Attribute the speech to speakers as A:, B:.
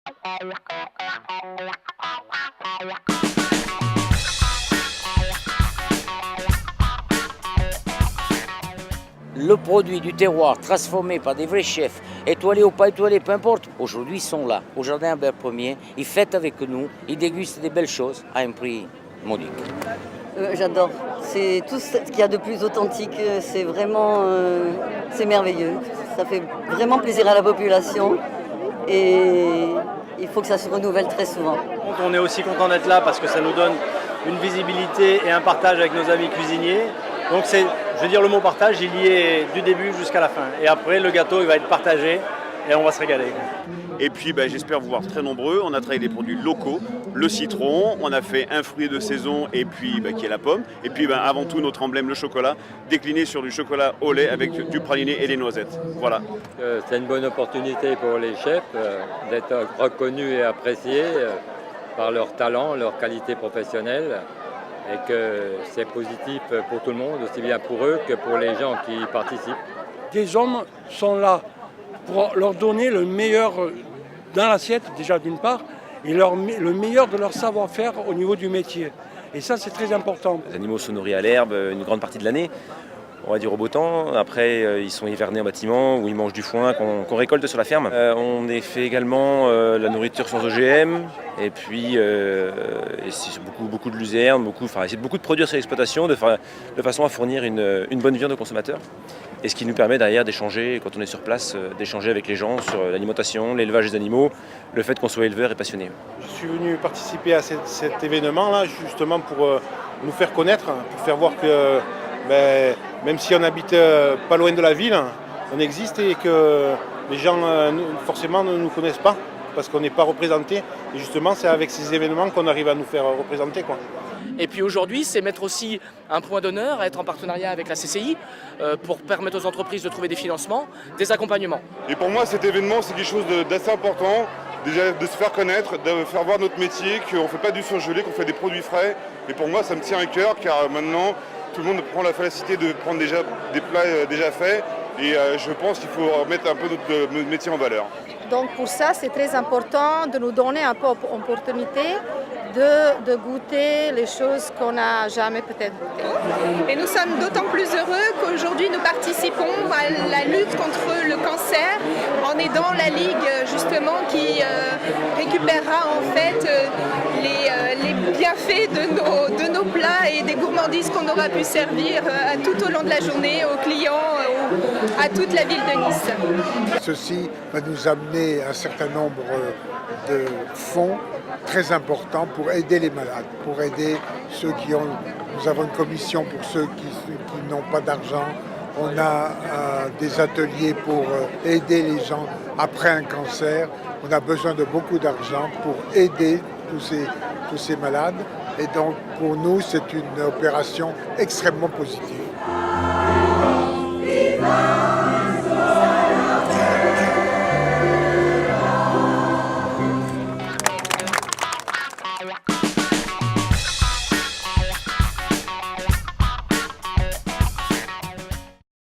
A: Le produit du terroir transformé par des vrais chefs, étoilés ou pas étoilés, peu importe, aujourd'hui ils sont là, au Jardin Albert Ier, ils fêtent avec nous, ils dégustent des belles choses à un prix modique.
B: J'adore, c'est tout ce qu'il y a de plus authentique, c'est vraiment c'est merveilleux, ça fait vraiment plaisir à la population et il faut que ça se renouvelle très souvent.
C: On est aussi content d'être là parce que ça nous donne une visibilité et un partage avec nos amis cuisiniers. Donc je veux dire, le mot partage, il y est du début jusqu'à la fin. Et après, le gâteau, il va être partagé et on va se régaler.
D: Et puis j'espère vous voir très nombreux. On a travaillé des produits locaux, le citron, on a fait un fruit de saison et puis qui est la pomme. Et puis avant tout notre emblème, le chocolat, décliné sur du chocolat au lait avec du praliné et des noisettes. Voilà.
E: C'est une bonne opportunité pour les chefs d'être reconnus et appréciés par leur talent, leur qualité professionnelle. Et que c'est positif pour tout le monde, aussi bien pour eux que pour les gens qui y participent.
F: Des hommes sont là pour leur donner le meilleur dans l'assiette, déjà d'une part, et le meilleur de leur savoir-faire au niveau du métier. Et ça, c'est très important.
G: Les animaux sont nourris à l'herbe une grande partie de l'année, on va dire au beau temps. Après, ils sont hivernés en bâtiment où ils mangent du foin qu'on récolte sur la ferme. On fait également la nourriture sans OGM. Et puis, c'est beaucoup de luzerne, essayer beaucoup de produire sur l'exploitation de façon à fournir une bonne viande aux consommateurs. Et ce qui nous permet derrière d'échanger, quand on est sur place, d'échanger avec les gens sur l'alimentation, l'élevage des animaux, le fait qu'on soit éleveur et passionné.
H: Je suis venu participer à cet événement-là justement pour nous faire connaître, pour faire voir que même si on habite pas loin de la ville, on existe et que les gens forcément ne nous connaissent pas parce qu'on n'est pas représenté. Et justement, c'est avec ces événements qu'on arrive à nous faire représenter, quoi.
I: Et puis aujourd'hui, c'est mettre aussi un point d'honneur à être en partenariat avec la CCI pour permettre aux entreprises de trouver des financements, des accompagnements.
J: Et pour moi, cet événement, c'est quelque chose d'assez important, déjà de se faire connaître, de faire voir notre métier, qu'on ne fait pas du surgelé, qu'on fait des produits frais. Et pour moi, ça me tient à cœur, car maintenant, tout le monde prend la facilité de prendre déjà des plats déjà faits. Et je pense qu'il faut remettre un peu notre métier en valeur.
K: Donc pour ça, c'est très important de nous donner un peu l'opportunité de goûter les choses qu'on n'a jamais peut-être goûtées.
L: Et nous sommes d'autant plus heureux qu'aujourd'hui nous participons à la lutte contre le cancer en aidant la Ligue justement qui récupérera en fait les bienfaits de nos plats et des gourmandises qu'on aura pu servir tout au long de la journée aux clients, à toute la ville de Nice.
M: Ceci va nous amener un certain nombre de fonds très importants pour aider les malades, pour aider ceux qui ont... Nous avons une commission pour ceux qui n'ont pas d'argent. On a des ateliers pour aider les gens après un cancer. On a besoin de beaucoup d'argent pour aider tous ces malades. Et donc pour nous, c'est une opération extrêmement positive.